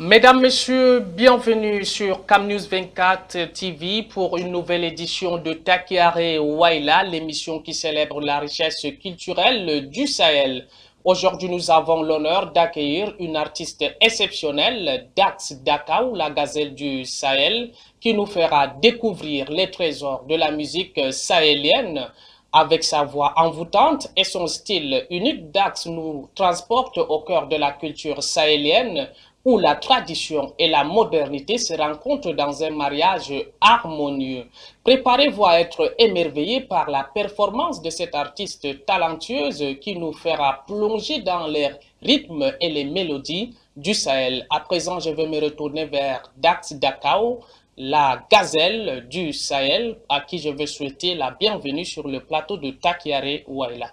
Mesdames, Messieurs, bienvenue sur CamNews 24 TV pour une nouvelle édition de Takiare Waila, l'émission qui célèbre la richesse culturelle du Sahel. Aujourd'hui, nous avons l'honneur d'accueillir une artiste exceptionnelle, Dax Dakao, la gazelle du Sahel, qui nous fera découvrir les trésors de la musique sahélienne. Avec sa voix envoûtante et son style unique, Dax nous transporte au cœur de la culture sahélienne, où la tradition et la modernité se rencontrent dans un mariage harmonieux. Préparez-vous à être émerveillés par la performance de cette artiste talentueuse qui nous fera plonger dans les rythmes et les mélodies du Sahel. À présent, je vais me retourner vers Dax Dakao, la gazelle du Sahel, à qui je veux souhaiter la bienvenue sur le plateau de Takiare Waila.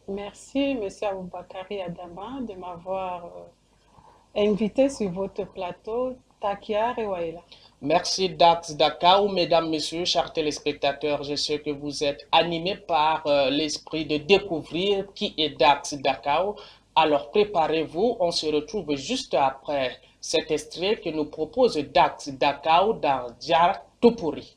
Merci, M. Aboubakari Adama, de m'avoir invité sur votre plateau Takiare Waila. Merci Dax Dakao. Mesdames, Messieurs, chers téléspectateurs, je sais que vous êtes animés par l'esprit de découvrir qui est Dax Dakao. Alors préparez-vous, on se retrouve juste après cet extrait que nous propose Dax Dakao dans Djar Tupuri.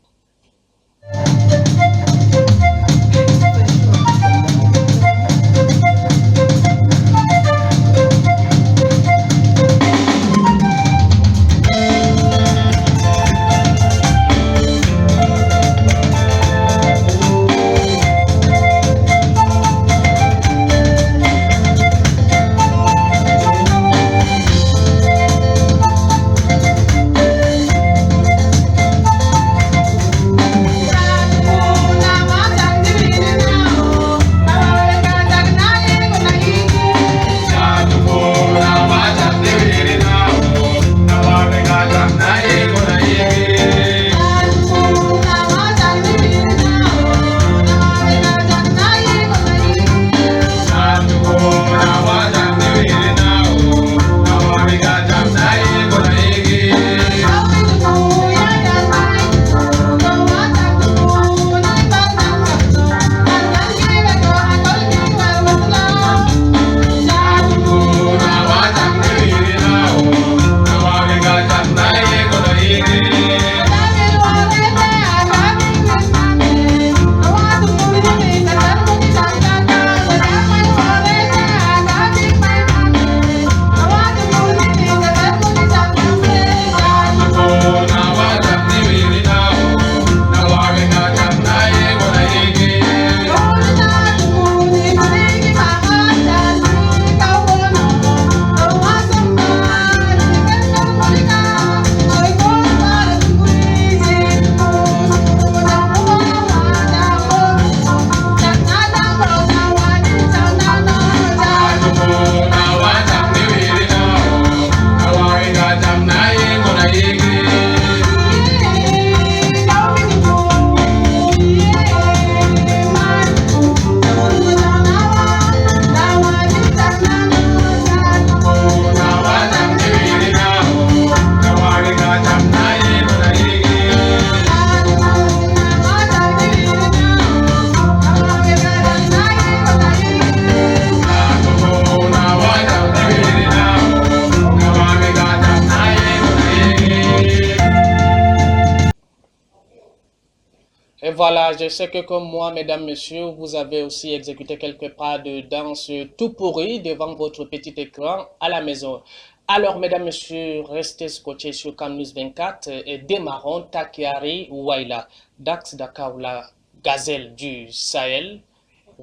Et voilà, je sais que comme moi, mesdames, messieurs, vous avez aussi exécuté quelques pas de danse tout pourri devant votre petit écran à la maison. Alors, mesdames, messieurs, restez scotchés sur CamNews 24 et démarrons Takiare Waila, Dax Dakao, la gazelle du Sahel.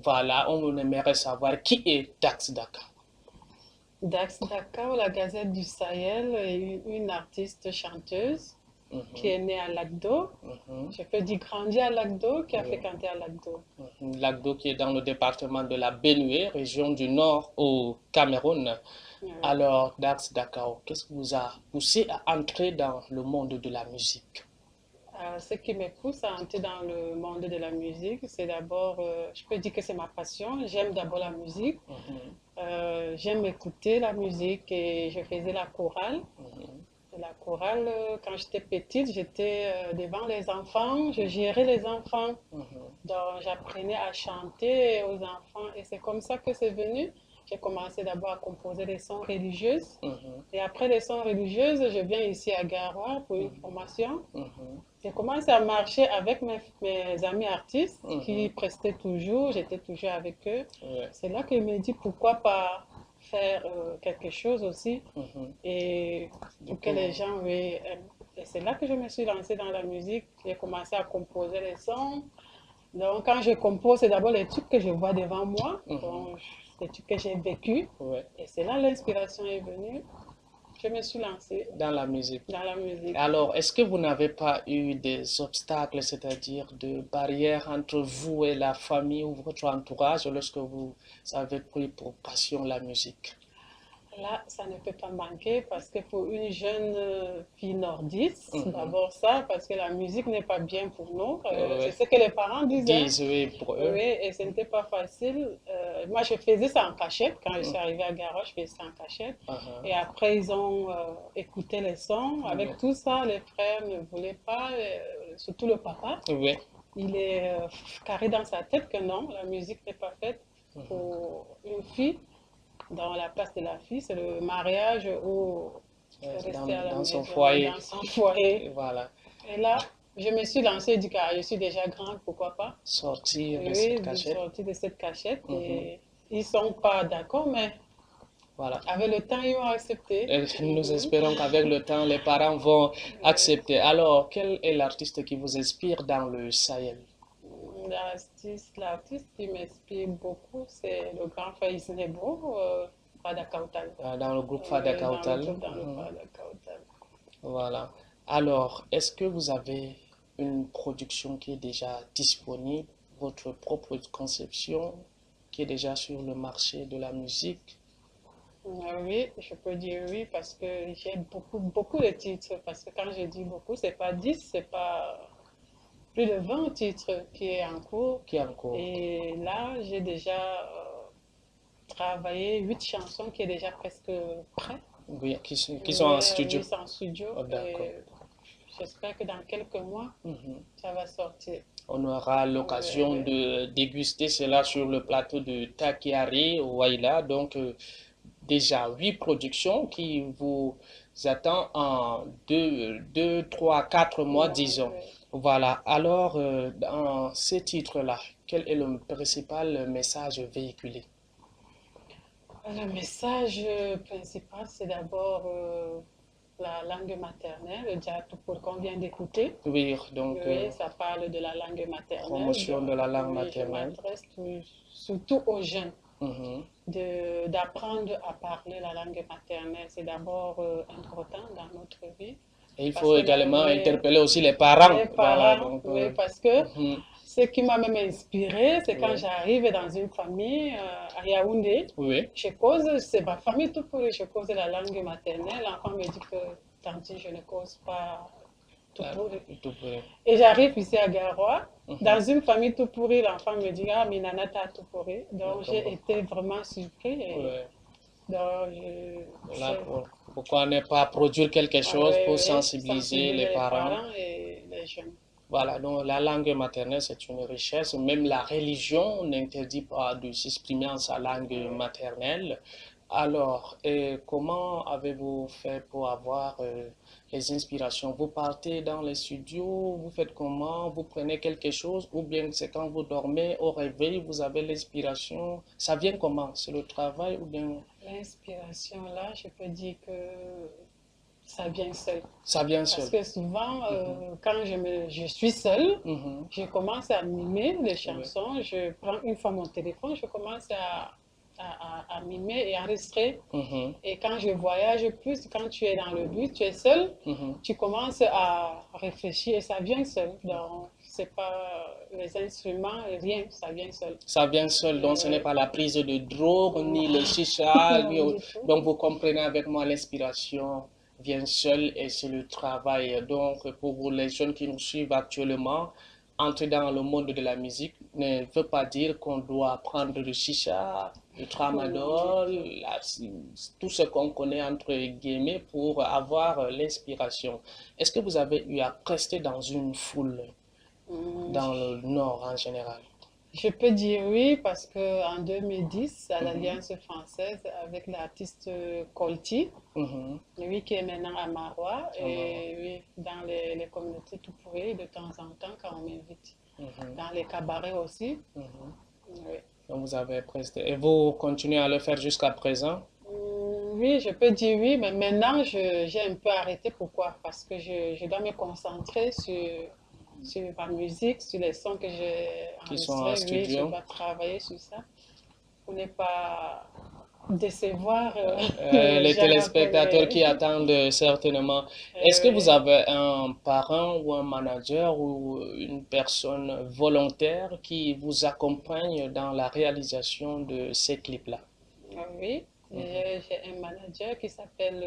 Voilà, on aimerait savoir qui est Dax Dakao. Dax Dakao, la gazelle du Sahel, est une artiste chanteuse qui est née à Lagdo. Je peux dire grandi à Lagdo, qui a fréquenté à Lagdo. Lagdo qui est dans le département de la Benue, région du Nord au Cameroun. Alors, Dax Dakao, qu'est-ce qui vous a poussé à entrer dans le monde de la musique? Ce qui me pousse à entrer dans le monde de la musique, c'est d'abord, je peux dire que c'est ma passion. J'aime d'abord la musique. J'aime écouter la musique et je faisais la chorale. La chorale, quand j'étais petite, j'étais devant les enfants, je gérais les enfants. Donc, j'apprenais à chanter aux enfants et c'est comme ça que c'est venu. J'ai commencé d'abord à composer des sons religieux. Et après les sons religieux, je viens ici à Garoua pour une formation. J'ai commencé à marcher avec mes amis artistes qui prestaient toujours, j'étais toujours avec eux. C'est là que je me dis pourquoi pas faire quelque chose aussi et pour que les gens aiment. Et c'est là que je me suis lancée dans la musique. J'ai commencé à composer les sons. Donc quand je compose, c'est d'abord les trucs que je vois devant moi, donc, les trucs que j'ai vécu. Et c'est là l'inspiration est venue. Je me suis lancée dans la musique. Dans la musique. Alors, est-ce que vous n'avez pas eu des obstacles, c'est-à-dire de barrières entre vous et la famille ou votre entourage lorsque vous avez pris pour passion la musique? Là, ça ne peut pas manquer parce que pour une jeune fille nordiste, d'abord ça, parce que la musique n'est pas bien pour nous. C'est ce que les parents disaient. Oui, pour eux. Oui, et ce n'était pas facile. Moi, je faisais ça en cachette. Quand je suis arrivée à Garoua, je faisais ça en cachette. Et après, ils ont écouté les sons. Avec tout ça, les frères ne voulaient pas, surtout le papa. Il est carré dans sa tête que non, la musique n'est pas faite pour une fille. Dans la place de la fille, c'est le mariage ou rester à la dans son maison, foyer. dans son foyer. Voilà. Et là, je me suis lancée du cas, je suis déjà grande, pourquoi pas sortir de cette cachette. Sortir de cette cachette. Et ils ne sont pas d'accord, mais voilà. Avec le temps, ils vont accepter. Et nous espérons qu'avec le temps, les parents vont accepter. Alors, quel est l'artiste qui vous inspire dans le Sahel? L'artiste qui m'inspire beaucoup, c'est le grand Faïs Nebo, Fada Kautal. Dans le groupe Fada Kautal. Dans le Fada Kautal. Voilà. Alors, est-ce que vous avez une production qui est déjà disponible, votre propre conception qui est déjà sur le marché de la musique? Oui, je peux dire oui parce que j'ai beaucoup de titres. Parce que quand je dis beaucoup, c'est pas 10, c'est pas plus de 20 titres qui est en cours. Et là, j'ai déjà travaillé 8 chansons qui est déjà presque prêt. Oui, qui sont en studio. Oui, c'est en studio. J'espère que dans quelques mois, ça va sortir. On aura l'occasion de déguster cela sur le plateau de Takiare Waila. Donc, déjà 8 productions qui vous attendent en 2, 3, 4 mois, disons. Voilà. Alors, dans ces titres-là, quel est le principal message véhiculé? Le message principal, c'est d'abord la langue maternelle, le Djatoupour qu'on vient d'écouter. Oui, donc ça parle de la langue maternelle. Promotion de la langue maternelle. Je m'adresse surtout aux jeunes. D'apprendre à parler la langue maternelle, c'est d'abord important dans notre vie. Et il faut également interpeller aussi les parents. Les parents, voilà, parce que ce qui m'a même inspiré, c'est quand j'arrive dans une famille à Yaoundé, je cause, c'est ma famille tout pour je cause la langue maternelle. L'enfant me dit que tanti, je ne cause pas tout pourri. Et j'arrive ici à Garoua, dans une famille tout pourri, l'enfant me dit ah, Minana t'as tout pourri. Donc j'ai été vraiment surpris. Pourquoi ne pas produire quelque chose pour sensibiliser les parents et les jeunes. Voilà, donc la langue maternelle, c'est une richesse. Même la religion n'interdit pas de s'exprimer en sa langue maternelle. Alors, comment avez-vous fait pour avoir les inspirations? Vous partez dans les studios, vous faites comment? Vous prenez quelque chose ou bien c'est quand vous dormez au réveil, vous avez l'inspiration? Ça vient comment? C'est le travail ou bien? L'inspiration, là, je peux dire que ça vient seul. Ça vient seul. Parce que souvent, quand je suis seule, je commence à mimer les chansons, je prends une fois mon téléphone, je commence à mimer et enregistrer. Et quand je voyage plus, quand tu es dans le bus, tu es seul, tu commences à réfléchir et ça vient seul. Donc, c'est pas les instruments, rien, ça vient seul. Ça vient seul, donc ce n'est pas la prise de drogue, ni le chicha. Donc, vous comprenez avec moi, l'inspiration vient seul et c'est le travail. Donc, pour les jeunes qui nous suivent actuellement, entrer dans le monde de la musique ne veut pas dire qu'on doit prendre le chicha, le tramadol, tout ce qu'on connaît entre guillemets pour avoir l'inspiration. Est-ce que vous avez eu à rester dans une foule dans le Nord en général? Je peux dire oui parce que en 2010, à Mhm, l'Alliance française, avec l'artiste Colty, mhm. lui qui est maintenant à Marois, Alors, et oui, dans les communautés tout pourries, de temps en temps, quand on m'invite. mhm, Dans les cabarets aussi. mhm. Oui. Donc vous avez presté. Et vous continuez à le faire jusqu'à présent? Oui, je peux dire oui, mais maintenant, j'ai un peu arrêté. Pourquoi? Parce que je dois me concentrer sur ma musique, sur les sons que j'ai Qui sont en enregistrés. Oui, je studio? dois travailler sur ça pour ne pas décevoir les Les gens après téléspectateurs les... qui attendent certainement. Est-ce que vous Oui. avez un parent ou un manager ou une personne volontaire qui vous accompagne dans la réalisation de ces clips-là? Oui, Mhm. j'ai un manager qui s'appelle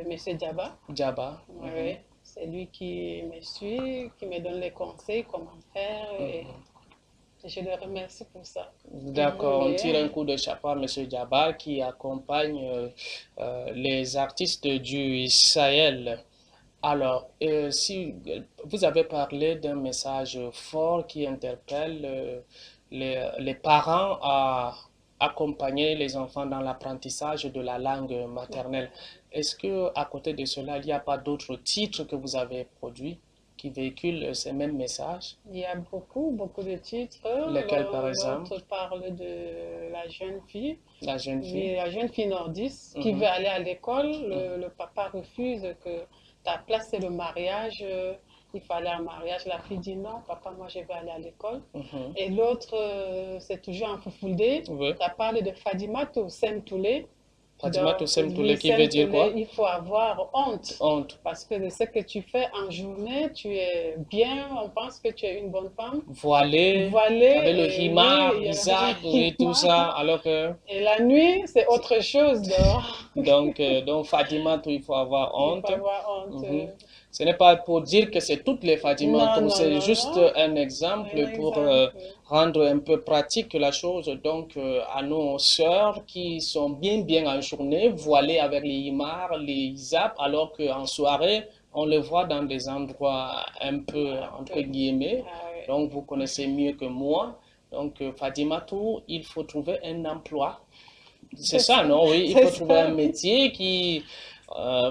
Monsieur Diaba. Djaba. Oui, Mhm, c'est lui qui me suit, qui me donne les conseils, comment faire, et mhm. je le remercie pour ça. D'accord, on Oui, tire un coup de chapeau à Monsieur Djaba qui accompagne les artistes du Sahel. Alors, si vous avez parlé d'un message fort qui interpelle les parents à accompagner les enfants dans l'apprentissage de la langue maternelle, est-ce que à côté de cela, il n'y a pas d'autres titres que vous avez produits qui véhiculent ces mêmes messages? il y a beaucoup de titres. Lesquels, par exemple? L'autre parle de la jeune fille, La jeune fille? oui, la jeune fille nordiste qui veut Mhm, aller à l'école. mhm, Le papa refuse que ta place c'est le mariage. Il faut aller en mariage. La fille dit non, papa, moi je veux aller à l'école. mhm. Et l'autre, c'est toujours en Foufoulde. Oui. Ça parle de Fadimatou Semtoulé. Fatima Donc, Toussaint oui, Toulé qui veut dire Semtoulé, quoi? il faut avoir honte. Honte. Parce que de ce que tu fais en journée, tu es bien, on pense que tu es une bonne femme. Voilé, Voilée, avec le et oui, himar, il y a hijab, le et tout ça, alors que et la nuit, c'est autre chose, donc donc Fatima, il faut avoir il faut honte. avoir honte. Mhm. Ce n'est pas pour dire que c'est toutes les Fatima, Non, non, c'est non, juste non. un Un exemple pour exemple. rendre un peu pratique la chose. Donc, à nos sœurs qui sont bien en journée, voilées avec les himars, les hijabs, alors qu'en soirée, on les voit dans des endroits un peu, Un entre peu. guillemets. Ah, ouais. Donc, vous connaissez mieux que moi. Donc, Fatima, il faut trouver un emploi. C'est C'est ça, ça, non? Oui, il c'est faut trouver un ça. métier qui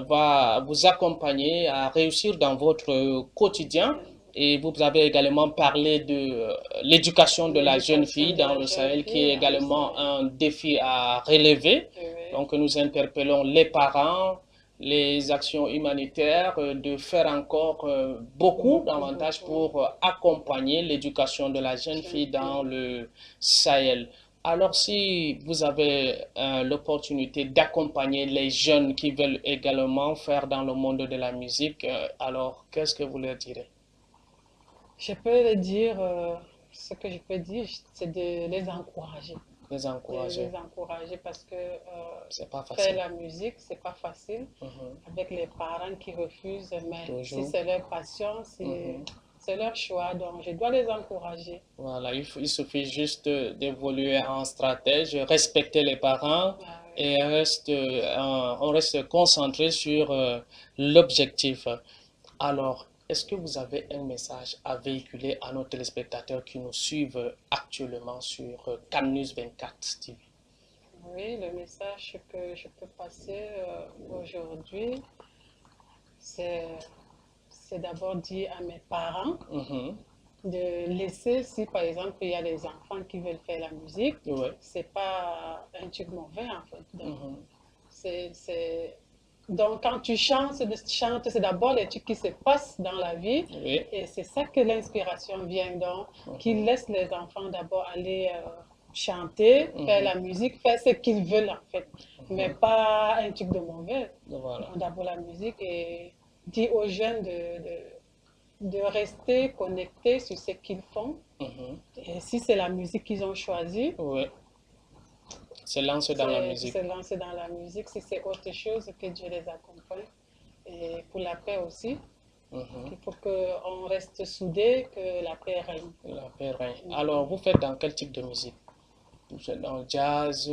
va vous accompagner à réussir dans votre quotidien. Et vous avez également parlé de l'éducation de la jeune L'éducation fille de dans la le jeune Sahel, qui fille est dans le également Sahel. un défi à relever. Oui, Donc, nous interpellons les parents, les actions humanitaires, de faire encore beaucoup davantage beaucoup. pour accompagner l'éducation de la jeune Jeune fille dans fille. le Sahel. Alors, si vous avez l'opportunité d'accompagner les jeunes qui veulent également faire dans le monde de la musique, alors qu'est-ce que vous leur direz? Je peux le dire, ce que je peux dire, c'est de les encourager. Les De encourager. les encourager parce que C'est pas faire facile. la musique, c'est pas facile Mhm. avec les parents qui refusent, mais si Toujours. c'est leur passion, Mhm. c'est leur choix, donc je dois les encourager. Voilà, il suffit juste d'évoluer en stratège, respecter les parents Ah, oui. et on reste concentré sur l'objectif. Alors, est-ce que vous avez un message à véhiculer à nos téléspectateurs qui nous suivent actuellement sur Camnews 24 TV? Oui, le message que je peux passer aujourd'hui, c'est d'abord dire à mes parents Mhm. de laisser, si par exemple il y a des enfants qui veulent faire la musique, Oui. c'est pas un truc mauvais en fait. Donc, Mhm. c'est... Donc quand tu chantes, c'est d'abord les trucs qui se passent dans la vie Oui. et c'est ça que l'inspiration vient. Donc, qu'ils Mhm. laissent les enfants d'abord aller chanter, faire Mhm. la musique, faire ce qu'ils veulent en fait, mais Mhm. pas un truc de mauvais. Voilà. Donc d'abord la musique et dire aux jeunes de rester connectés sur ce qu'ils font. Mhm. Et si c'est la musique qu'ils ont choisie, Oui. Se lancer dans la c'est musique. se lancer dans la musique. Si c'est autre chose, que Dieu les accompagne. et pour la paix aussi. Mhm. Il faut qu'on reste soudés, que la paix règne. La paix règne. Alors, vous faites dans quel type de musique? Vous êtes dans le jazz,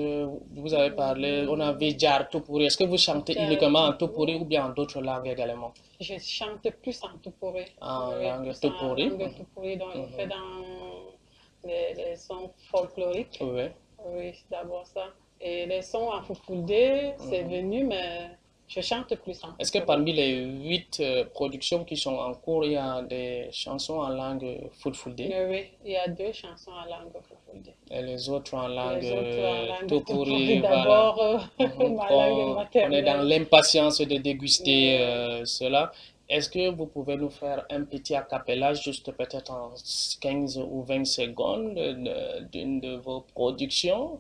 vous avez parlé, on avait Jar Tupuri. Est-ce que vous chantez uniquement en Tupuri ou bien en d'autres langues également? Je chante plus en Tupuri. En Oui, langue plus en Tupuri? langue Tupuri. Donc, je fais Mhm. dans les sons folkloriques. Oui. Oui, c'est d'abord ça. Et les sons en Fulfulde, c'est Mhm. venu, mais je chante plus en Est-ce que Tupuri. parmi les 8 productions qui sont en cours, il y a des chansons en langue Fulfulde Mais oui, il y a 2 chansons en langue Fulfulde. et les autres en langue Les autres en langue Tupuri. Tupuri? Voilà. D'abord, Mhm. ma langue On est dans maternelle. l'impatience de déguster Mais cela. Est-ce que vous pouvez nous faire un petit acapella, juste peut-être en 15 ou 20 secondes d'une de vos productions?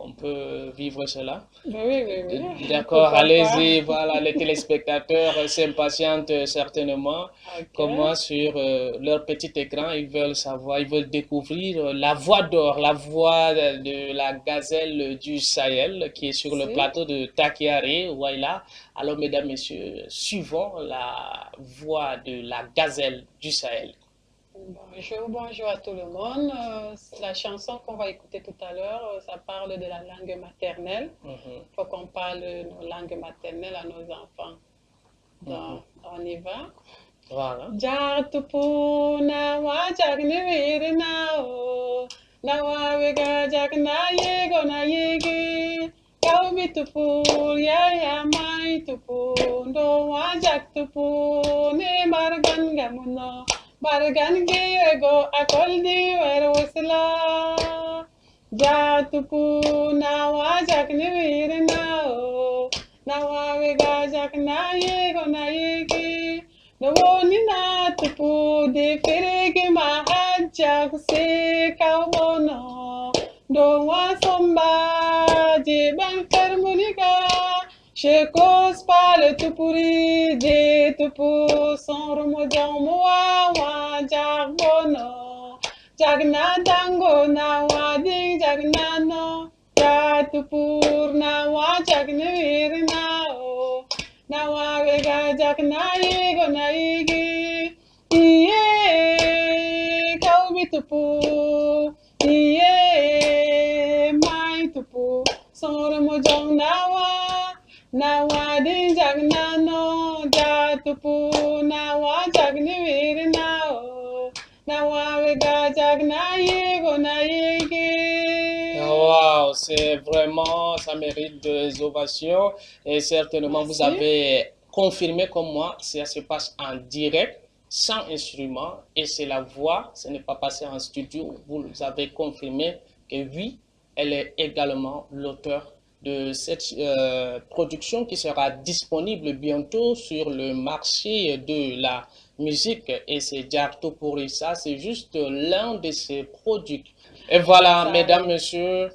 On peut vivre cela? oui, oui, oui. D'accord, Pourquoi pas? allez-y, voilà, les téléspectateurs s'impatientent certainement. Ok. Comment sur leur petit écran, ils veulent savoir, ils veulent découvrir la voix d'or, la voix de la gazelle du Sahel qui est sur le Si. plateau de Takiare, Waila. Alors, mesdames, messieurs, suivons la voix de la gazelle du Sahel. Bonjour, bonjour à tout le monde. La chanson qu'on va écouter tout à l'heure, ça parle de la langue maternelle. Mhm, Il faut qu'on parle de nos langues maternelles à nos enfants. mhm. Donc, on y va. Voilà. Jatupu na wajak ni wiri na o. Na wawega jak na yego na yegi. Kaubi tupu ya ya mai tupu. Ndo wajak tupu ni margan gamuno. Bargan giwego akol di wer wisla. Jatupu na wajak ni wiri na o. Na wawega jak na yego na yegi. No woni na tupu de ferege ma hajja se kaubono. Do wa somba je bankar muniga. Shekos pale tupuri je tupu son rumo jamu wa jagbono. Jagna dango na wa ding jagna no. Ja tupur na wa jagne virna o. Na wawega jak na yigo na yigi. Iye kaubi tupu. Iye mai tupu. Sore mo jong na wa din jak na no. Ja tupu na wa jak ni wiri na o. Na wawega jak na yigo na yigi. Wow, c'est vraiment, ça mérite des ovations et certainement vous Merci. avez confirmé comme moi, ça se passe en direct, sans instrument et c'est la voix, ce n'est pas passé en studio. Vous avez confirmé que oui, elle est également l'auteur de cette production qui sera disponible bientôt sur le marché de la musique et c'est Jarto Pourissa, c'est juste l'un de ses produits. Et voilà, Ça mesdames, arrive. messieurs,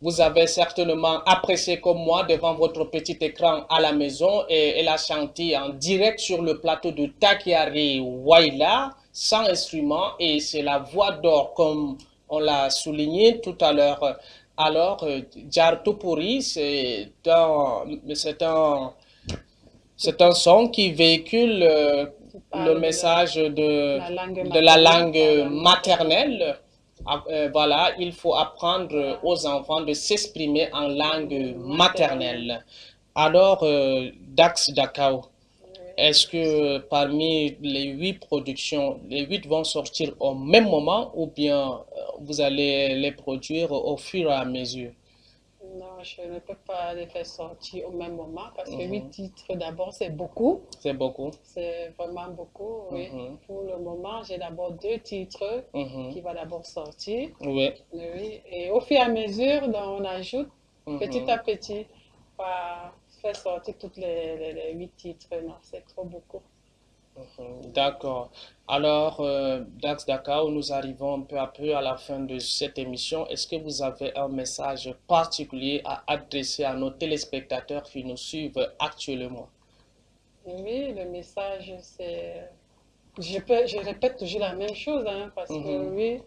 vous avez certainement apprécié comme moi devant votre petit écran à la maison et elle a chanté en direct sur le plateau de Takiari Waila, sans instrument et c'est la voix d'or comme on l'a souligné tout à l'heure. Alors, Jartopuri, c'est un son qui véhicule Tu le parles de message la langue de la maternelle. langue maternelle. Voilà, il faut apprendre aux enfants de s'exprimer en langue maternelle. Alors, Dax Dakao, est-ce que parmi les 8 productions, les 8 vont sortir au même moment ou bien vous allez les produire au fur et à mesure? Non, je ne peux pas les faire sortir au même moment parce que 8 Mhm. titres d'abord, c'est beaucoup. C'est beaucoup. C'est vraiment beaucoup, oui. Mhm. Pour le moment, j'ai d'abord 2 titres Mhm. qui vont d'abord sortir. Oui. Oui. Et au fur et à mesure, donc, on ajoute petit Mhm. à petit, pas faire sortir toutes les 8 titres. Non, c'est trop beaucoup. D'accord. Alors, Dax Dakar, nous arrivons peu à peu à la fin de cette émission. Est-ce que vous avez un message particulier à adresser à nos téléspectateurs qui nous suivent actuellement? Oui, le message, c'est... Je répète toujours la même chose, hein, parce que Mhm. oui,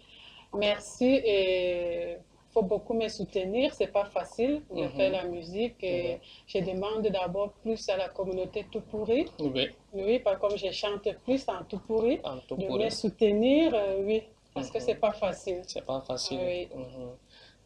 merci et faut beaucoup me soutenir. C'est pas facile de faire la musique. Et je demande d'abord plus à la communauté Tupuri. Oui, comme je chante plus en Tupuri, de me soutenir, oui, parce que c'est pas facile. C'est pas facile. Oui.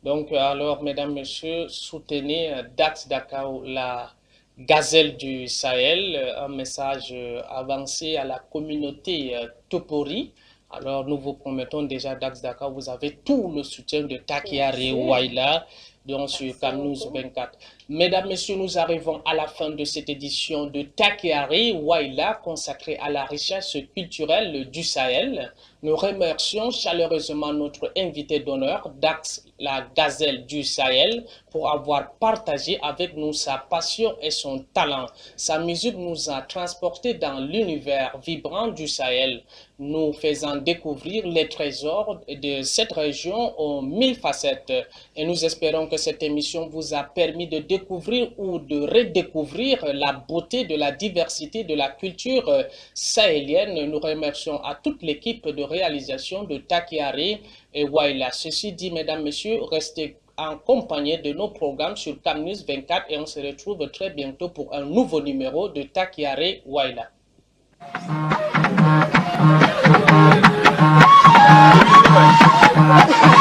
Donc, alors, mesdames, messieurs, soutenez Dax Dakao, la gazelle du Sahel, un message avancé à la communauté Tupuri. Alors, nous vous promettons déjà, Dax Dakar, vous avez tout le soutien de Takiare Waila, donc sur Camnews 24. Mesdames, Messieurs, nous arrivons à la fin de cette édition de Takiare Waila consacrée à la richesse culturelle du Sahel. Nous remercions chaleureusement notre invité d'honneur, Dax, la gazelle du Sahel, pour avoir partagé avec nous sa passion et son talent. Sa musique nous a transportés dans l'univers vibrant du Sahel, nous faisant découvrir les trésors de cette région aux 1000 facettes. Et nous espérons que cette émission vous a permis de découvrir ou de redécouvrir la beauté de la diversité de la culture sahélienne. Nous remercions à toute l'équipe de réalisation de Takiare et Waila. Ceci dit, mesdames, messieurs, restez en compagnie de nos programmes sur Camnews 24 et on se retrouve très bientôt pour un nouveau numéro de Takiare Waila. Thank you.